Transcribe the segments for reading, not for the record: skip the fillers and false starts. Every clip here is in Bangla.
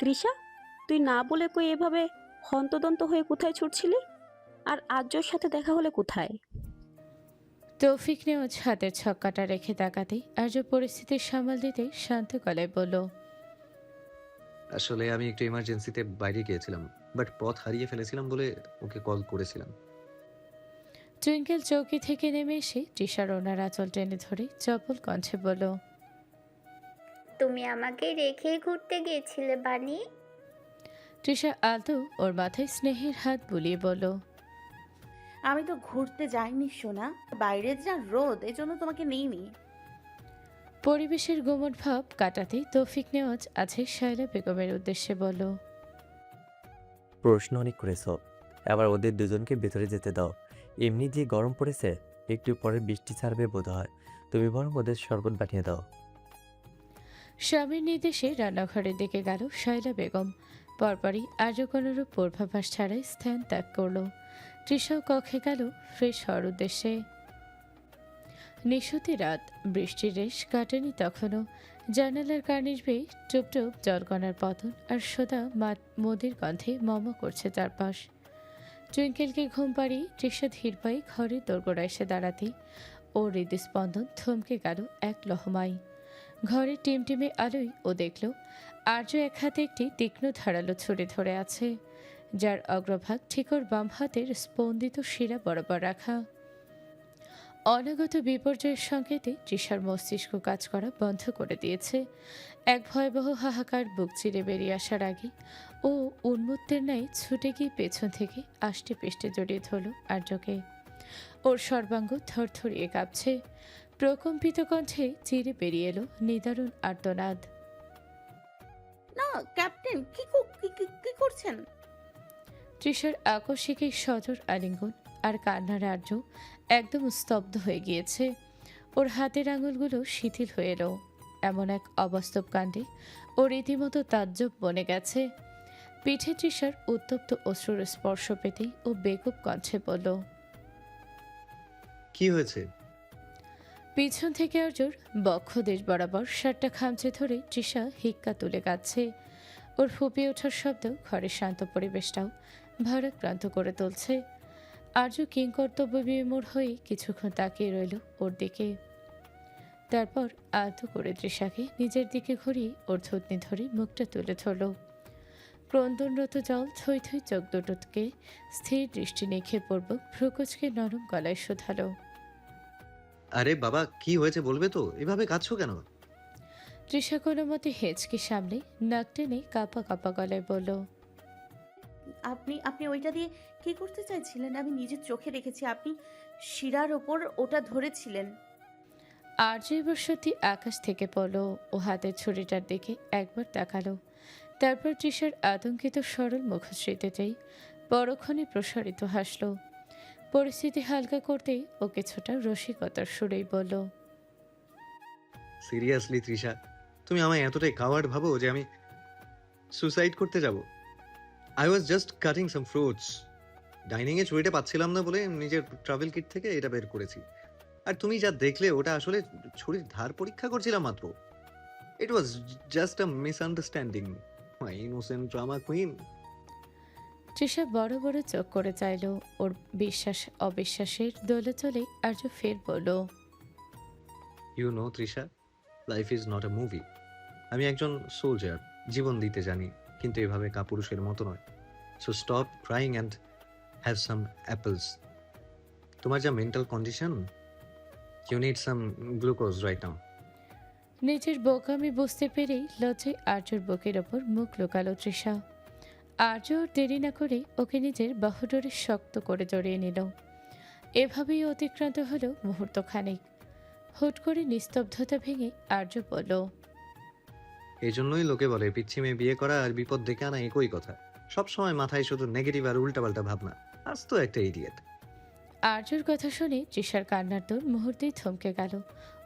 তৃষা, তুই না বলে কই এভাবে হন্তদন্ত হয়ে কোথায় ছুটছিলি? আর আর্যর সাথে দেখা হলে কোথায়? তৌফিক নেওয়াজ হাতের ছক্কাটা রেখে তাকাতেই আর্য পরিস্থিতির সামাল দিতে শান্ত গলায় বলল, আসলে আমি একটু ইমার্জেন্সিতে বাইরে গিয়েছিলাম। বাট পথ হারিয়ে ফেলেছিলাম বলে ওকে কল করেছিলাম। টুইঙ্কেল চৌকি থেকে নেমে এসে তৃষার ওনার আঁচল টেনে ধরে চপল কণ্ঠে বলল, তুমি আমাকে রেখে ঘুরতে গিয়েছিলে বানি? তৃষা আলতো ওর মাথায় স্নেহের হাত বুলিয়ে বলল, আমি তো ঘুরতে যাইনি সোনা, বাইরে যা রোদ এজন্য তোমাকে নেইনি। পরিবেশের গোমট ভাব কাটাতে তৌফিক নেওয়াজ আছে শায়লা বেগমের উদ্দেশ্যে বলল, প্রশ্ন অনেক করেছ, এবার ওদের দুজনকে ভেতরে যেতে দাও। এমনি যে গরম পড়েছে, একটু পরে বৃষ্টি ছাড়বে বোধ হয়। তুমি বরং ওদের শরবত বানিয়ে দাও। স্বামীর নির্দেশে রান্নাঘরের দিকে গেল শায়লা বেগম। পরপরই আজও কোনোরূপ পূর্বাভাস ছাড়াই স্থান ত্যাগ করল। তৃষাও কক্ষে গেল ফ্রেশ হওয়ার উদ্দেশ্যে। নিশুতি রাত, বৃষ্টির রেশ কাটেনি তখনও। জানালার কার্নিশ বেয়ে টুপটুপ জলকণার পতন আর সোদা মদির গন্ধে মম করছে চারপাশ। টুইঙ্কেলকে ঘুম পাড়িয়ে তৃষা ধীর পায়ে ঘরের দোরগোড়া এসে দাঁড়াতেই ওর হৃদস্পন্দন থমকে গেল এক লহমায়। ঘরের টিমটিমে আলোয় ও দেখল আর্য এক হাতে একটি তীক্ষ্ণ ধারালো ছুরি ধরে আছে, যার অগ্রভাগ ঠিক ওর বাম হাতের স্পন্দিত শিরা বরাবর রাখা। অনাগত বিপর্যয়ের সংকেতে তৃষার মস্তিষ্ক কাজ করা বন্ধ করে দিয়েছে। এক ভয়াবহ হাহাকার বুক চিরে বেরিয়ে আসার আগে ও উন্মত্তের ন্যায় ছুটে গিয়ে পেছন থেকে আষ্টে পেষ্টে জড়িয়ে ধরল আর্যকে। ওর সর্বাঙ্গ থরথরিয়ে কাঁপছে। প্রকম্পিত কণ্ঠে চিরে বেরিয়ে এলো নিদারুণ আর্তনাদ। না ক্যাপ্টেন, কি করছেন? তৃষার আকস্মিক এই সজোর আলিঙ্গন আর কান্নার আর্য একদম স্তব্ধ হয়ে গিয়েছে। ওর হাতের আঙুলগুলো শিথিল হয়ে এলো। এমন এক অবাস্তব কাণ্ডে ও রীতিমতো তাজ্জব বনে গেছে। পিঠে তৃষার উত্তপ্ত অশ্রুর স্পর্শ পেতেই ও বেকুব কণ্ঠে বলল, কি হয়েছে? পিছন থেকে অর্জুর বক্ষ দেশ বরাবর শার্টটা খামচে ধরে তৃষা হিক্কা তুলে কাঁদছে। ওর ফুপিয়ে ওঠার শব্দ ঘরের শান্ত পরিবেশটাও ভারাক্রান্ত করে তুলছে। আর্য কিংকর্তব্য বিমূঢ় হয়ে কিছুক্ষণ তাকিয়ে রইল ওর দিকে। তারপর আলতো করে তৃষাকে নিজের দিকে ঘুরিয়ে ওর থুতনি ধরে মুখটা তুলে ধরল। ক্রন্দনরত জল থই থই চোখ দুটোকে স্থির দৃষ্টি নিক্ষেপপূর্বক ভ্রুকুচকে নরম গলায় শোধালো। আরে বাবা, কি হয়েছে বলবে তো? এভাবে কাঁদছো কেন? তৃষা কোনো মতে হেঁচকে সামলে নাক টেনে কাঁপা কাঁপা গলায় বলল, আপনি আপনি ওইটা দিয়ে কি করতে চাইছিলেন? আমি নিজের চোখে দেখেছি আপনি শিরার ওপর ওটা ধরেছিলেন। আর্য এবার সত্যি আকাশ থেকে পড়ল। ও হাতের ছুরিটার দিকে একবার তাকালো। তারপর তৃষার আতঙ্কিত সরল মুখশ্রীতে চাই পরক্ষণে প্রসারিত হাসল। পরিস্থিতি হালকা করতেই ও কিছুটা রসিকতার সুরেই বলল, সিরিয়াসলি তৃষা, তুমি আমায় এতটাই কাওয়ার্ড ভাবো যে আমি সুসাইড করতে যাব? I was just cutting some fruits. Dining এ ছুরিটা পাচ্ছিলাম না বলে নিজের ট্রাভেল কিট থেকে এটা বের করেছি। আর তুমি যা দেখলে ওটা আসলে ছুরির ধার পরীক্ষা করছিলাম মাত্র। It was just a misunderstanding, my innocent drama queen. Trisha বড় বড় চোখ করে চাইল। ওর বিশ্বাস অবিশ্বাসের দোলে চলে আর্য ফের বলল, you know Trisha, life is not a movie. আমি একজন সোলজার, জীবন দিতে জানি, কিন্তু এভাবে কাপুরুষের মতো নয়। So stop crying and have some apples. তোমার যা mental condition, you need some glucose right now. নিজের বোকামি বুঝতে পেরেই লজ্জায় আর্যর বুকের ওপর মুখ লুকালো তৃষা। আর্য আর দেরি না করে ওকে নিজের বাহুডোরে শক্ত করে জড়িয়ে নিল। এভাবেই অতিক্রান্ত হলো মুহূর্তখানেক। হুট করে নিস্তব্ধতা ভেঙে আর্য বলল, এই জন্যই লোকে বলে পিচ্ছি মেয়ে বিয়ে করা আর বিপদ ডেকে আনা একই কথা। সবসময় মাথায় শুধু নেগেটিভ আর উল্টাপাল্টা ভাবনা। আজ তো একটা ইডিয়েট। আর্যর কথা শুনে তৃষার কান্নার দোর মুহূর্তেই থমকে গেল।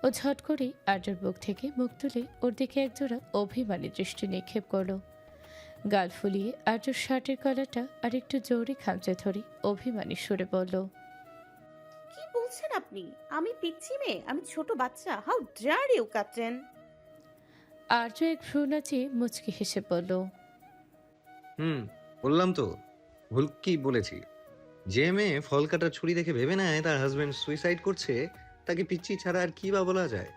ও ঝট করে আর্যর বুক থেকে মুখ তুলে ওর দিকে একজোড়া অভিমানী দৃষ্টি নিক্ষেপ করল। গাল ফুলিয়ে আর্যর শার্টের কলারটা আর একটু জোরে খামচে ধরে অভিমানী সুরে বলল, কি বলছেন আপনি? আমি পিচ্ছি মেয়ে? আমি ছোট বাচ্চা? How dare you captain! Arya এক ভ্রু নাচিয়ে মুচকি হেসে বলল, হুম, বললাম তো, ভুল কি বলেছি? যে মেয়ে ফল কাটার ছুরি দেখে ভেবে নেয় তার হাজবেন্ড সুইসাইড করছে, তাকে পিচ্চি ছাড়া আর কি বা বলা যায়?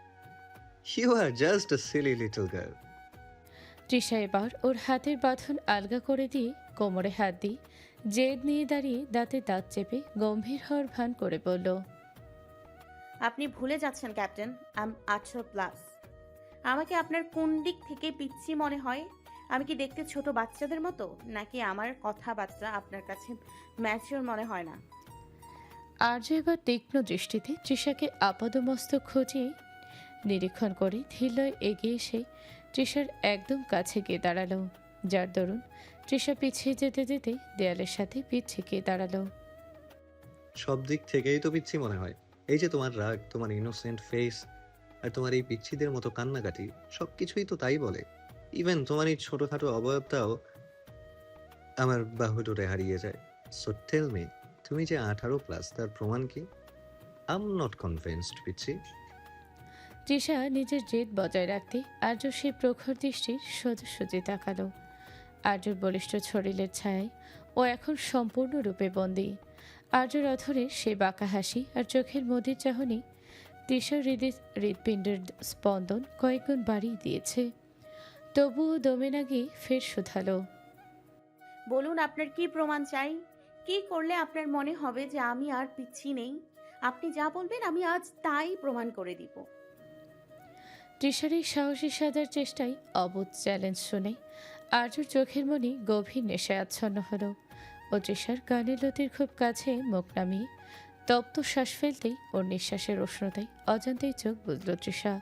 You are just a silly little girl. Trisha এবার ওর হাতের বাঁধন আলগা করে দিয়ে কোমরে হাত দিয়ে জেদ নিয়ে দাঁড়িয়ে দাঁতে দাঁত চেপে গম্ভীর হওয়ার ভান করে বলল, আপনি ভুলে যাচ্ছেন ক্যাপ্টেন, আম 18+। আমাকে আপনার কোন দিক থেকে পিচ্ছি মনে হয়? আমি কি দেখতে ছোট বাচ্চাদের মতো, নাকি আমার কথাবার্তা আপনার কাছে ম্যাচিওর মনে হয় না? আর্য এবার তীক্ষ্ণ দৃষ্টিতে তৃষাকে আপাদমস্তক খুঁজিয়ে নিরীক্ষণ করে ধীরলয় এগিয়ে এসে তৃষার একদম কাছে গিয়ে দাঁড়ালো, যার দরুন তৃষা পিছিয়ে যেতে যেতে দেয়ালের সাথে পিঠ ঠেকিয়ে দাঁড়ালো। সব দিক থেকেই তো পিচ্ছি মনে হয়। এই যে তোমার রাগ, তোমার ইনোসেন্ট ফেস, আর তোমার এই পিচ্ছিদের মতো কান্নাকাটি, সবকিছুই তো তাই বলে। ইভেন তোমার এই ছোটখাটো অবয়বটাও আমার বাহুডোরে হারিয়ে যায়। সো টেল মি, তুমি যে 18+ তার প্রমাণ কি? আই এম নট কনভিন্সড পিচ্ছি। তৃষা নিজের জেদ বজায় রাখতে আর্য সেই প্রখর দৃষ্টির সোজাসুজি তাকালো। আর্যর বলিষ্ঠ শরীরের ছায়ায় ও এখন সম্পূর্ণরূপে বন্দী। আর্যর অধরে সে বাঁকা হাসি আর চোখের মধ্যে চাহনি তৃষার হৃৎপিণ্ডের স্পন্দন কয়েকগুণ বাড়িয়ে দিয়েছে। তবুও দমে না গিয়ে ফের শুধালো, বলুন, আপনার কি প্রমাণ চাই? কি করলে আপনার মনে হবে যে আমি আর পিচ্ছি নেই? আপনি যা বলবেন আমি আজ তাই প্রমাণ করে দিব। তৃষার এই সাহসী সাজার চেষ্টায় অবুঝ চ্যালেঞ্জ শুনে আর্যর চোখের মনি গভীর নেশায় আচ্ছন্ন হলো। ও তৃষার কানের লতির খুব কাছে মুখ নামিয়ে তপ্ত শ্বাস ফেলতেই ওর নিঃশ্বাসের উষ্ণতায় অজান্তেই চোখ বুঝল তৃষা।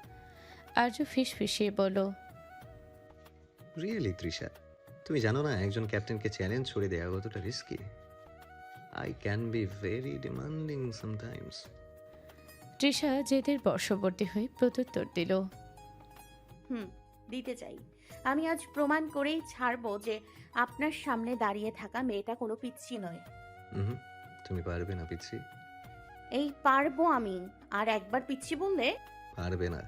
আর্য ফিসফিসিয়ে বলল, রিয়েলি তৃষা, তুমি জানো না একজন ক্যাপ্টেনকে চ্যালেঞ্জ ছুড়ে দেওয়া কতটা risky? I can be very demanding sometimes. Trisha জেদের বর্ষবর্তী হয়ে প্রত্যুত্তর দিল, দিতে চাই। আমি আজ প্রমাণ করেই ছাড়বো যে আপনার সামনে দাঁড়িয়ে থাকা মেয়েটা কোনো পিচ্ছি নয়। হুম, তুমি পারবে না পিচ্ছি, এই পারবো আমি। আর একবার পিচ্ছি বললে পারবে না।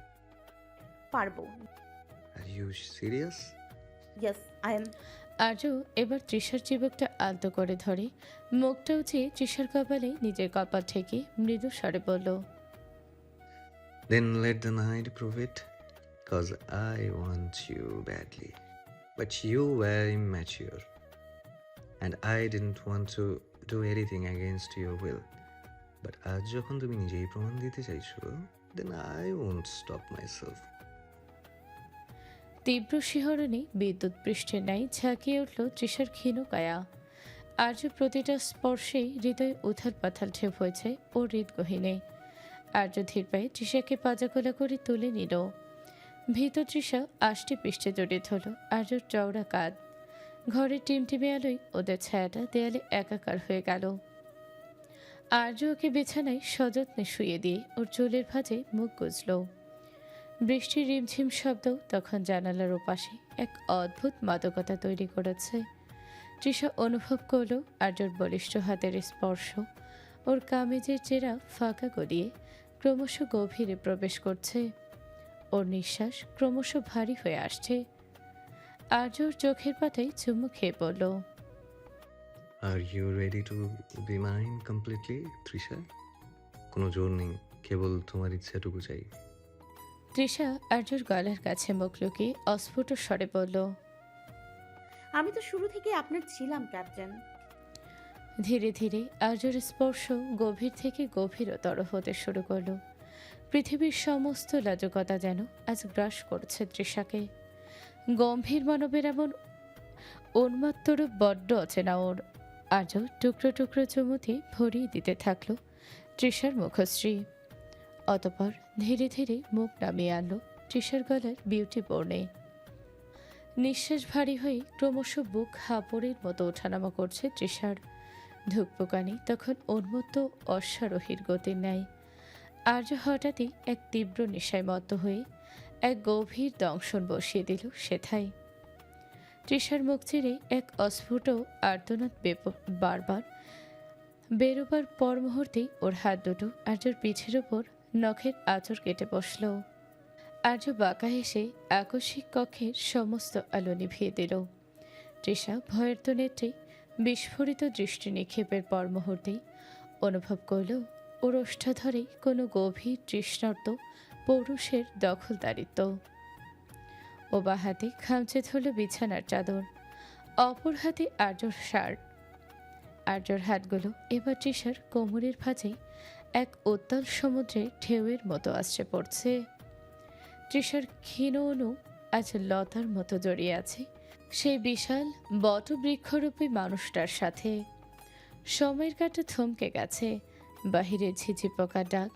পারবো। আর are serious? Yes, I am. Arya এবার তৃষার চিবুকটা আলতো করে ধরে মুখটা উঁচিয়ে তৃষার কপালে নিজের কপাল ঠেকে মৃদু স্বরে বলল, Then let the night prove it, cause I want you badly. But you were immature, and I didn't want to do anything against your will. But আজ যখন তুমি নিজেই প্রমাণ দিতে চাইছো, then I won't stop myself. তীব্র শিহরণে বিদ্যুৎ পৃষ্ঠের ন্যায় ঝাঁকিয়ে উঠল তৃষার ক্ষীণ কায়া। আর্য প্রতিটা স্পর্শেই হৃদয় উথাল পাথাল ঢেউ হয়েছে ও হৃদগহীনে। আর্য ধীর পায়ে তৃষাকে পাজাকোলা করে তুলে নিল। ভীত তৃষা আষ্টে পৃষ্ঠে জড়িয়ে ধরল আর্যর চওড়া কাঁধ। ঘরের টিমটিমে আলোয় ওদের ছায়াটা দেয়ালে একাকার হয়ে গেল। আর্য ওকে বিছানায় সযত্নে শুয়ে দিয়ে ওর চুলের ভাঁজে মুখ গুজল। বৃষ্টির রিমঝিম শব্দ তখন জানালার ওপাশে এক অদ্ভুত মাদকতা তৈরি করেছে। তৃষা অনুভব করল আর্যর বলিষ্ঠ হাতের স্পর্শ ওর কামেজের চেরা ফাঁকা গলিয়ে ক্রমশ গভীরে প্রবেশ করছে। ওর নিঃশ্বাস ক্রমশ ভারী হয়ে আসছে। আর্যর চোখের পাতায় চুমু খেয়ে পড়ল। Are you ready to be mine completely, Trisha? কোনো জোর নেই, কেবল তোমার ইচ্ছাটুকু চাই। তৃষা আর্যর গলার কাছে মুখ লুকিয়ে অস্ফুট স্বরে বলল, আমি তো শুরু থেকে আপনার ছিলাম ক্যাপ্টেন। ধীরে ধীরে আর্যর স্পর্শ গভীর থেকে গভীরতর হতে শুরু করলো। পৃথিবীর সমস্ত লাজকতা যেন আজ গ্রাস করছে তৃষাকে। গম্ভীর মানবের এমন উন্মাত্তর বড্ড অচেনা ওর। আর্য টুকরো টুকরো চুমুতে ভরিয়ে দিতে থাকলো তৃষার মুখশ্রী। অতপর ধীরে ধীরে মুখ নামিয়ে আনলো তৃষার গলার বিউটি বর্ণে। নিঃশ্বাস ভারী হয়ে ক্রমশ বুক হাঁপড়ের মতো ওঠানামা করছে তৃষার। ধুকপুকানি তখন উন্মত্ত অশ্বারোহীর গতির ন্যায়। আর্য হঠাৎই এক তীব্র নেশায় মত্ত হয়ে এক গভীর দংশন বসিয়ে দিল সেথায়। তৃষার মুখ চিরে এক অস্ফুট আর্তনাদ বারবার বেরোবার পর মুহূর্তেই ওর হাত দুটো আর্যর পিঠের ওপর নখের আঁচড় কেটে বসল। আর্য বাঁকা হেসে আকস্মিক কক্ষের সমস্ত আলো নিভিয়ে দিল। তৃষা ভয়ের তো নেত্রে বিস্ফোরিত দৃষ্টি নিক্ষেপের পর মুহূর্তেই অনুভব করল ওর ওষ্ঠাধরে কোনো গভীর তৃষ্ণার্ত পৌরুষের দখলদারিত্ব। ও বা হাতে খামচে ধরল বিছানার চাদর, অপর হাতে আর্যর শার্ট। আর্যর হাতগুলো এবার তৃষার কোমরের ভাঁজে এক উত্তাল সমুদ্রে ঢেউয়ের মতো আসছে পড়ছে। তৃষার ক্ষীণ অনু আজ লতার মতো জড়িয়ে আছে সেই বিশাল বটবৃক্ষরূপী মানুষটার সাথে। সময়ের কাঁটা থমকে গেছে, বাহিরে ঝিঝি পোকা ডাক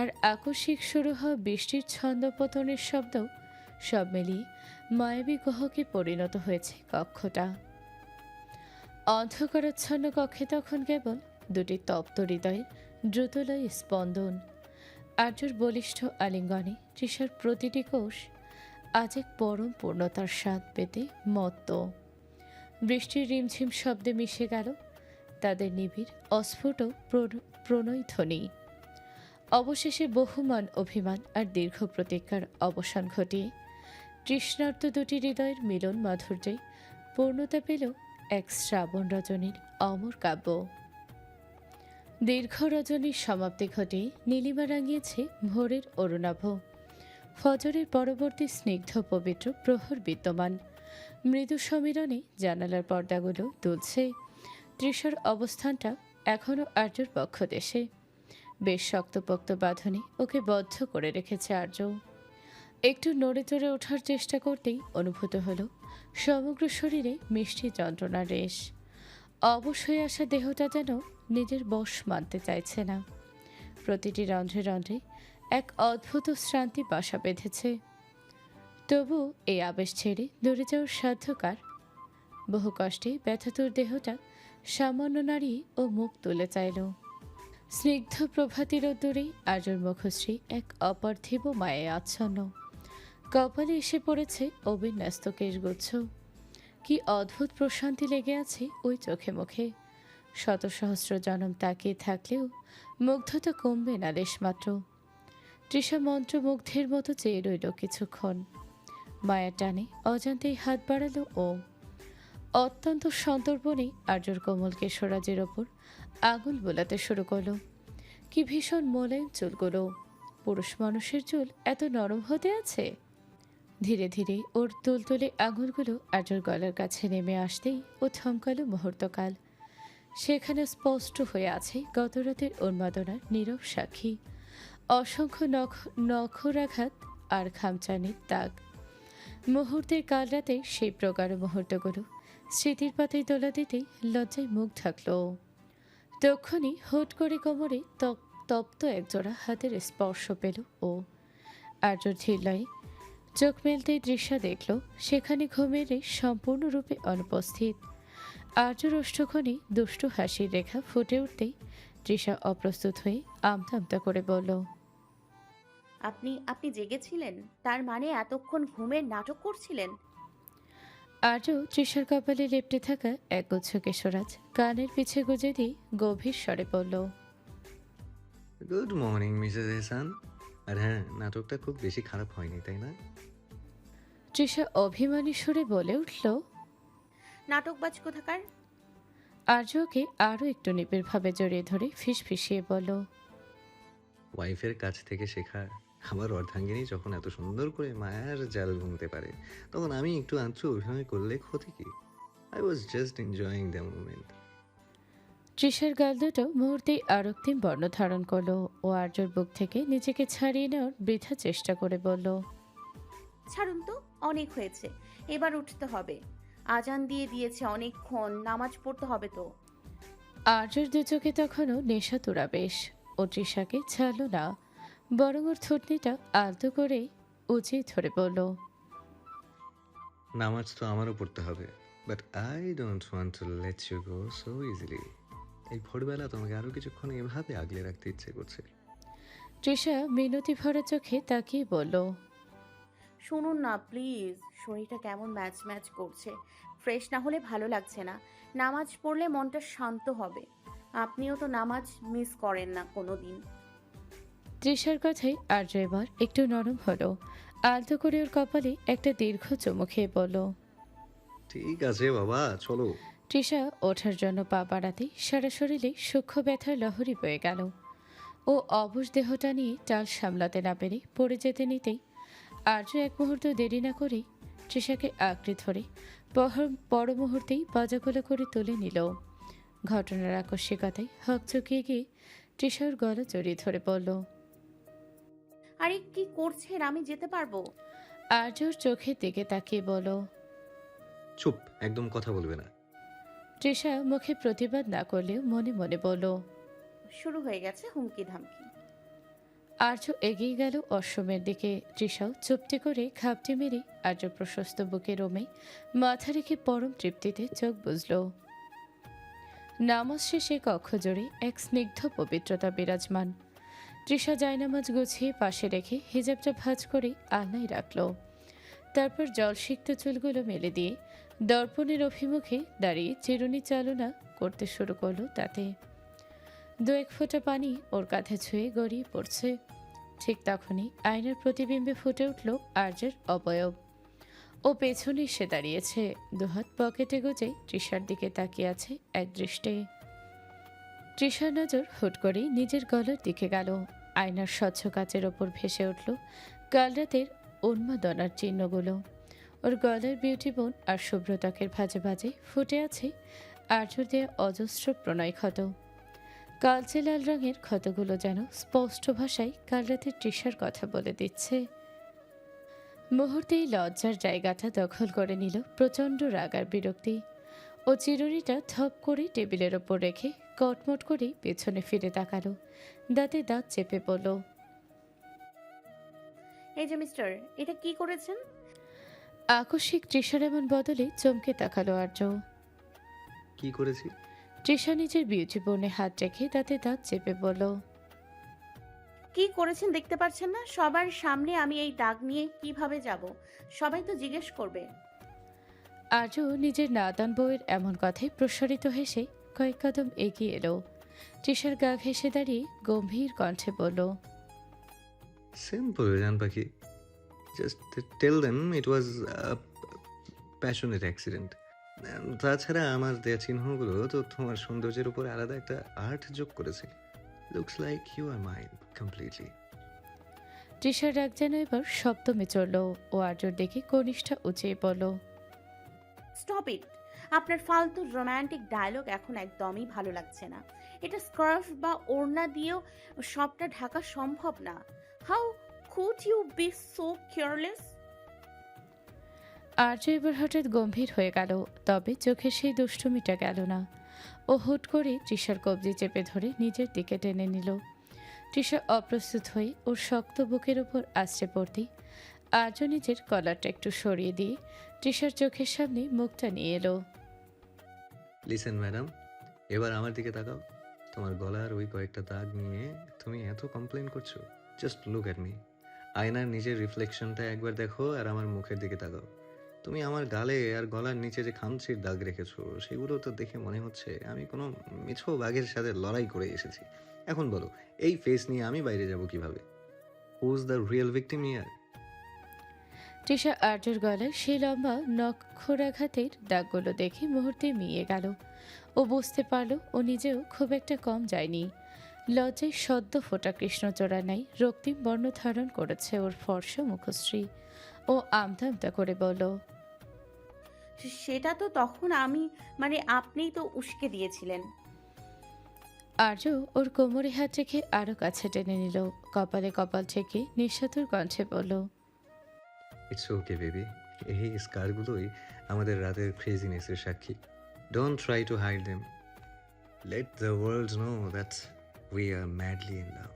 আর আকস্মিক শুরু হওয়া বৃষ্টির ছন্দপতনের শব্দ সব মিলিয়ে মায়াবী গহকে পরিণত হয়েছে কক্ষটা। অন্ধকারাচ্ছন্ন কক্ষে তখন কেবল দুটি তপ্ত হৃদয়ের দ্রুতলয় স্পন্দন। আর্যর বলিষ্ঠ আলিঙ্গনে তৃষার প্রতিটি কোষ আজ এক পরম পূর্ণতার স্বাদ পেতে মত্ত। বৃষ্টির রিমঝিম শব্দে মিশে গেল তাদের নিবিড় অস্ফুট প্রণয়ধ্বনি। অবশেষে বহুমান অভিমান আর দীর্ঘ প্রতীক্ষার অবসান ঘটিয়ে তৃষ্ণার্ত দুটি হৃদয়ের মিলন মাধুর্যে পূর্ণতা পেল এক শ্রাবণ রজনীর অমর কাব্য। দীর্ঘ রজনীর সমাপ্তি ঘটিয়ে নীলিমা রাঙিয়েছে ভোরের অরুণাভ। ফজরের পরবর্তী স্নিগ্ধ পবিত্র প্রহর বিদ্যমান। মৃদু সমীরণে জানালার পর্দাগুলো দুলছে। তৃষার অবস্থানটা এখনও আর্যর পক্ষ দেশে। বেশ শক্তপোক্ত বাঁধনে ওকে বদ্ধ করে রেখেছে আর্য। একটু নড়ে চড়ে ওঠার চেষ্টা করতেই অনুভূত হলো সমগ্র শরীরে মিষ্টি যন্ত্রণার রেশ। অবশ হয়ে আসা দেহটা যেন নিজের বশ মানতে চাইছে না। প্রতিটি রন্ধ্রে রন্ধ্রে এক অদ্ভুত শ্রান্তি বাসা বেঁধেছে। তবু এই আবেশ ছেড়ে দূরে যাওয়ার সাধ্যকার। বহু কষ্টে ব্যথাতুর দেহটা সামান্য নাড়িয়ে ও মুখ তুলে চাইল। স্নিগ্ধ প্রভাতী রোদ্দুরে আর্যর মুখশ্রী এক অপার্থিব মায়ে আচ্ছন্ন। কপালে এসে পড়েছে অবিন্যস্ত কেশগুচ্ছ। কি অদ্ভুত প্রশান্তি লেগে আছে ওই চোখে মুখে। শত সহস্র জনম তাকিয়ে থাকলেও মুগ্ধতা কমবে না লেশমাত্র। তৃষা মন্ত্রমুগ্ধের মতো চেয়ে রইল কিছুক্ষণ। মায়ার টানে অজান্তেই হাত বাড়ালো ও। অত্যন্ত সন্তর্পণে আর্যর কোমল কেশরাজের ওপর আঙুল বোলাতে শুরু করলো। কি ভীষণ মোলায়েম চুলগুলো। পুরুষ মানুষের চুল এত নরম হতে আছে? ধীরে ধীরে ওর তুলতুলে আঙুলগুলো আর্যর গলার কাছে নেমে আসতেই ও থমকালো মুহূর্তকাল। সেখানে স্পষ্ট হয়ে আছে গতরাতের উন্মাদনার নীরব সাক্ষী। অসংখ্য নখরাঘাত আর খামচানির দাগ। মুহূর্তের কাল রাতে সেই প্রগাঢ় মুহূর্তগুলো স্মৃতির পাতায় তোলা দিতেই লজ্জায় মুখ ঢাকল। তক্ষুনি হুট করে কোমরে তপ্ত একজোড়া হাতের স্পর্শ পেল ও। আর্যর ঝিল্লায় চোখ মেলতেই দৃশ্য দেখল সেখানে ঘুমের সম্পূর্ণরূপে অনুপস্থিত। আর্যর ওষ্ঠখানি দুষ্টু হাসির রেখা ফুটে উঠতেই তৃষা অপ্রস্তুত হয়ে আমতা আমতা করে বলল, আপনি আপনি জেগেছিলেন? তার মানে এতক্ষণ ঘুমের নাটক করছিলেন? আর্য তৃষার কপালে লেপ্টে থাকা একগুচ্ছ কেশরাজ কানের পিছে গুজে দিয়ে গভীর স্বরে বলল, গুড মর্নিং মিসেস এহসান। আর হ্যাঁ, নাটকটা খুব বেশি খারাপ হয়নি, তাই না? তৃষা অভিমানী সুরে বলে উঠল। নাটকবাজ কোথাকার! আর্যকে আরও একটু নিবিড়ভাবে জড়িয়ে ধরে ফিসফিসিয়ে বলল, ওয়াইফের কাছ থেকে শেখা। আমার অর্ধাঙ্গিনী যখন এত সুন্দর করে মায়ার জাল বুনতে পারে, তখন আমি একটু আধটু অভিনয় করলে ক্ষতি কি? I was just enjoying the moment. তৃষার গাল দুটো মুহূর্তেই আরক্তিম বর্ণ ধারণ করলো ও আর্যর বুক থেকে নিজেকে ছাড়িয়ে নেওয়ার বৃথা চেষ্টা করে বলল, ছাড়ুন তো, অনেক হয়েছে, এবার উঠতে হবে। আজান দিয়ে দিয়েছে অনেকক্ষণ, নামাজ পড়তে হবে তো। আর্যর দু চোখে তখনও নেশাতুরা বেশ। ও তৃষাকে ছাড়ল না, বরং ওর থুতনিটা আলতো করে উঁচিয়ে ধরে বলল, নামাজ তো আমারও পড়তে হবে, but I don't want to let you go so easily. এই ভোরবেলা তোমাকে আরো কিছুক্ষণ এভাবে আগলে রাখতে ইচ্ছে করছে। তৃষা মিনতি ভরা চোখে তাকিয়ে বলল, শুনুন না প্লিজ, শরীরটা কেমন ম্যাচ ম্যাচ করছে। ফ্রেশ না হলে ভালো লাগছে না। নামাজ পড়লে মনটা শান্ত হবে। আপনিও তো নামাজ মিস করেন না কোনো দিন। তৃষার কথাই আর্য এবার একটু নরম হলো। আলতো করে ওর কপালে একটা দীর্ঘ চুমু খেয়ে বলল, ঠিক আছে বাবা, চলো। তৃষা ওঠার জন্য পা বাড়াতেই সারা শরীরে সূক্ষ্ম ব্যথার লহরী বয়ে গেল। ও অবশ দেহটা নিয়ে টাল সামলাতে না পেরে পড়ে যেতে নিতেই আর্য এক মুহূর্ত দেরি না করেই তৃষাকে আঁকড়ে ধরে পর মুহূর্তেই বাজাগোলা করে তুলে নিল। ঘটনার আকস্মিকতায় হকচকিয়ে গিয়ে তৃষার গলা জড়িয়ে ধরে পড়ল। আরে কি করছেন? আমি যেতে পারবো। আর্যর চোখের দিকে তাকিয়ে বলল। চুপ, একদম কথা বলবে না। তৃষা মুখে প্রতিবাদ না করলেও মনে মনে বলল। শুরু হয়ে গেছে হুমকি ধামকি। আর্য এগিয়ে গেল অশ্বমের দিকে। তৃষাও চুপটি করে ঘাপটি মেরে আর্য প্রশস্ত বুকে রোমে মাথা রেখে পরম তৃপ্তিতে চোখ বুঝল। নামাজ শেষে কক্ষ জুড়ে এক স্নিগ্ধ পবিত্রতা বিরাজমান। তৃষা জায়নামাজ গুছিয়ে পাশে রেখে হিজাবটা ভাঁজ করে আলনায় রাখল। তারপর জলসিক্ত চুলগুলো মেলে দিয়ে দর্পণের অভিমুখে দাঁড়িয়ে চিরুনি চালনা করতে শুরু করলো। তাতে দু এক ফোঁটা পানি ওর কাঁধে ছুঁয়ে গড়িয়ে পড়ছে। ঠিক তখনই আয়নার প্রতিবিম্বে ফুটে উঠল আর্যের অবয়ব। ও পেছনে এসে দাঁড়িয়েছে, দুহাত পকেটে গুজে তৃষার দিকে তাকিয়ে আছে এক দৃষ্টে। তৃষার নজর হুট করেই নিজের গলার দিকে গেল। আয়নার স্বচ্ছ কাচের ওপর ভেসে উঠল কাল রাতের উন্মাদনার চিহ্নগুলো। ওর গলার বিউটি বোন আর শুভ্র ত্বকের ভাজে ভাজে ফুটে আছে আর্যর দেয়া অজস্র প্রণয় ক্ষত। কালচে লাল রঙের ক্ষতগুলো যেন স্পষ্ট ভাষায় কাল রাতের তৃষার কথা বলে দিচ্ছে। মুহূর্তেই লজ্জার জায়গাটা দখল করে নিল প্রচণ্ড রাগ আর বিরক্তি। ও চিরুনিটা থপ করে টেবিলের ওপর রেখে কটমট করে পেছনে ফিরে তাকালো। দাঁতে দাঁত চেপে পড়ল। এই যে মিস্টার, এটা কি করেছেন? আকস্মিক তৃষার এমন বদলে চমকে তাকালো আর্য। কি করেছি? তৃষা নিজের বিউটি বোনে হাত রেখে দাঁতে দাঁত চেপে বলল। কি করেছেন দেখতে পাচ্ছেন না? সবার সামনে আমি এই দাগ নিয়ে কিভাবে যাব? সবাই তো জিজ্ঞেস করবে। আর্য নিজের নাদান বউয়ের এমন কথায় প্রসারিত হেসে কয়েক কদম এগিয়ে এলো। তৃষার গা ঘেঁষে দাঁড়িয়ে গম্ভীর কণ্ঠে বলল। সিম্পল জান পাখি, just tell them it was passionate accident. তাছাড়া আমার দেয়া চিহ্নগুলো তো তোমার সৌন্দর্যের উপর আলাদা একটা আর্ট যোগ করেছে। Looks like you are mine completely. তৃষার রাগ যেন এবার সপ্তমে চড়ল। ও আর্যর দেখে কনিষ্ঠা উঁচিয়ে পড়ল। Stop it! আপনার ফালতু রোমান্টিক ডায়লগ এখন একদমই ভালো লাগছে না। এটা স্কার্ফ বা ওড়না দিয়েও সবটা ঢাকা সম্ভব না। How could you be so careless? Arya এবার হঠাৎ গম্ভীর হয়ে গেল, তবে চোখে সেই দুষ্টুমিটা গেল না। ও হুট করে তৃষার কবজি চেপে ধরে নিজের দিকে টেনে নিল। তৃষা অপ্রস্তুত হয়ে ওর শক্ত বুকের উপর আছড়ে পড়তেই আর্য নিজের কলারটা একটু সরিয়ে দিয়ে তৃষার চোখের সামনে মুখটা নিয়ে এলো। লিসেন ম্যাডাম, এবার আমার দিকে তাকাও। তোমার গলার ওই কয়েকটা দাগ নিয়ে তুমি এত কমপ্লেন করছো। Just look at me. আয়নার নিজের রিফ্লেকশনটা একবার দেখো আর আমার মুখের দিকে তাকাও। তুমি আমার গালে আর গলার নিচে যে খামচির দাগ রেখেছো সেগুলো তো দেখে মনে হচ্ছে আমি কোনো মিছো বাঘের সাথে লড়াই করে এসেছি। এখন বলো, এই ফেস নিয়ে আমি বাইরে যাব কিভাবে? Who's the real victim here? Trisha আর্যর গলায় সেই লম্বা নখরাঘাতের দাগগুলো দেখে মুহূর্তে মিয়ে গেল। ও বুঝতে পারল ও নিজেও খুব একটা কম যায়নি। লজ্জায় সদ্য ফোটা কৃষ্ণচূড়া নাই রক্তিম বর্ণ ধারণ করেছে ওর ফর্সা মুখশ্রী। ও আমতা আমতা করে বলল। সেটা তো তখন আমি, মানে আপনিই তো উস্কে দিয়েছিলেন। আর্য ওর কোমরে হাত রেখে আরো কাছে টেনে নিল। কপালে কপাল ঠেকে নিঃস্বাতুর কণ্ঠে বলল। ইটস ওকে বেবি, এই স্কারগুলোই আমাদের রাতের ক্রেজিনেসের সাক্ষী। Don't try to hide them. Let the world know that we are madly in love.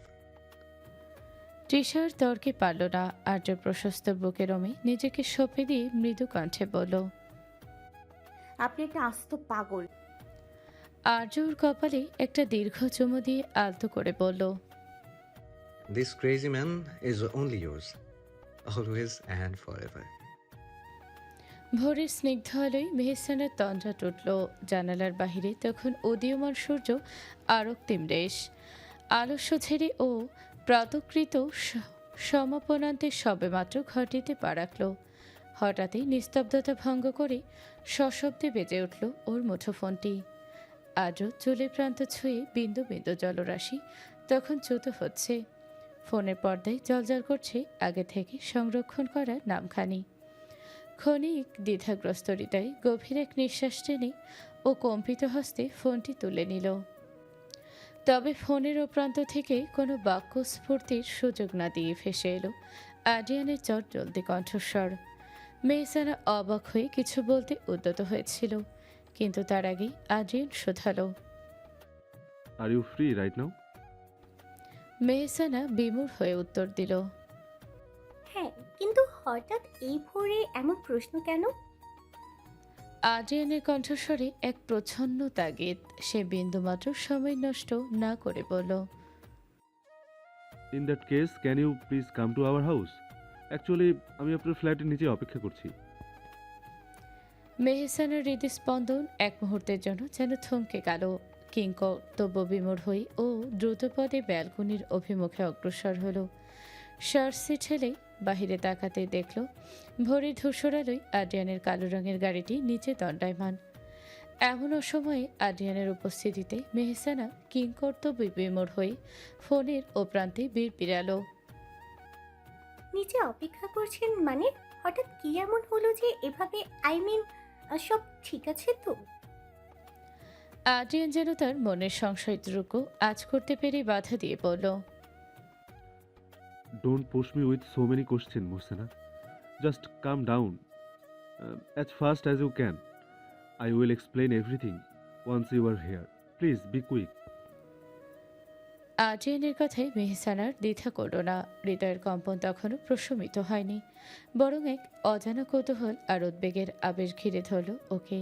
তৃষার তর্কে পারল না। আর্য প্রশস্ত বুকে রমে নিজেকে সঁপে দিয়ে মৃদু কণ্ঠে বলল। আপনি একটা আস্ত পাগল। আর্য ওর কপালে একটা দীর্ঘ চুমু দিয়ে আলতো করে বলল। This crazy man is only yours, always and forever. ভোরের স্নিগ্ধ আলোয় মেহসানের তন্দ্রা টুটল। জানালার বাহিরে তখন উদীয়মান সূর্য আরক্তিম রেশ। আলস্য ছেড়ে ও প্রাতকৃত সমাপনান্তে সবেমাত্র ঘটিতে পা রাখল। হঠাৎই নিস্তব্ধতা ভঙ্গ করে সশব্দে বেজে উঠল ওর মুঠোফোনটি। আজও চুলের প্রান্ত ছুঁয়ে বিন্দু বিন্দু জলরাশি তখন চ্যুত হচ্ছে। ফোনের পর্দায় জলজল করছে আগে থেকে সংরক্ষণ করা নামখানি। ক্ষণিক দ্বিধাগ্রস্ত হৃদয়ে গভীর এক নিঃশ্বাস টেনে ও কম্পিত হস্তে ফোনটি তুলে নিল। তবে ফোনের ও প্রান্ত থেকে কোনো বাক্য স্ফূর্তির সুযোগ না দিয়ে ভেসে এলো আদ্রিয়ানের চটজলদি কণ্ঠস্বর। মেহসানা অবাক হয়ে কিছু বলতে উদ্যত হয়েছিল, কিন্তু তার আগেই আদ্রিয়ান শোধালো। Are you free right now? Mehsana বিমূঢ় হয়ে উত্তর দিল। হ্যাঁ, কিন্তু হঠাৎ এই ভোরে এমন প্রশ্ন কেন? আদ্রিয়ানের কণ্ঠস্বরে এক প্রচ্ছন্ন তাগিদ। সে বিন্দুমাত্র সময় নষ্ট না করে বলল, in that case can you please come to our house? Actually আমি আপনার ফ্ল্যাটের নিচে অপেক্ষা করছি। মেহসানার হৃদস্পন্দন এক মুহূর্তের জন্য যেন থমকে গেল। কিংকর্তব্য বিমূঢ় হয়ে ও দ্রুতপদে ব্যালকনির অভিমুখে অগ্রসর হলো। শার্সি ঠেলে বাহিরে তাকাতে দেখল ভোরের ধূসর আলোয় আদ্রিয়ানের কালো রঙের গাড়িটি নিচে দণ্ডায়মান। এমন অসময়ে আদ্রিয়ানের উপস্থিতিতে মেহসানা কিংকর্তব্য বিমূঢ় হয়ে ফোনের ও প্রান্তে বীর পিরালো। নিচে অপেক্ষা করছেন মানে? হঠাৎ কি এমন হলো যে এভাবে সব ঠিক আছে তো? আদ্রিয়ান যেন তার মনের সংশয়টুকু আজ করতে পেরে বাধা দিয়ে বলল, don't push me with so many question Mohsena, just calm down as fast as you can. I will explain everything once you are here. Please be quick. আদ্রিয়ানের কথায় মেহসানার দ্বিধা করল না। হৃদয়ের কম্পন তখনও প্রশমিত হয়নি, বরং এক অজানা কৌতূহল আর উদ্বেগের আবেশ ঘিরে ধরল ওকে।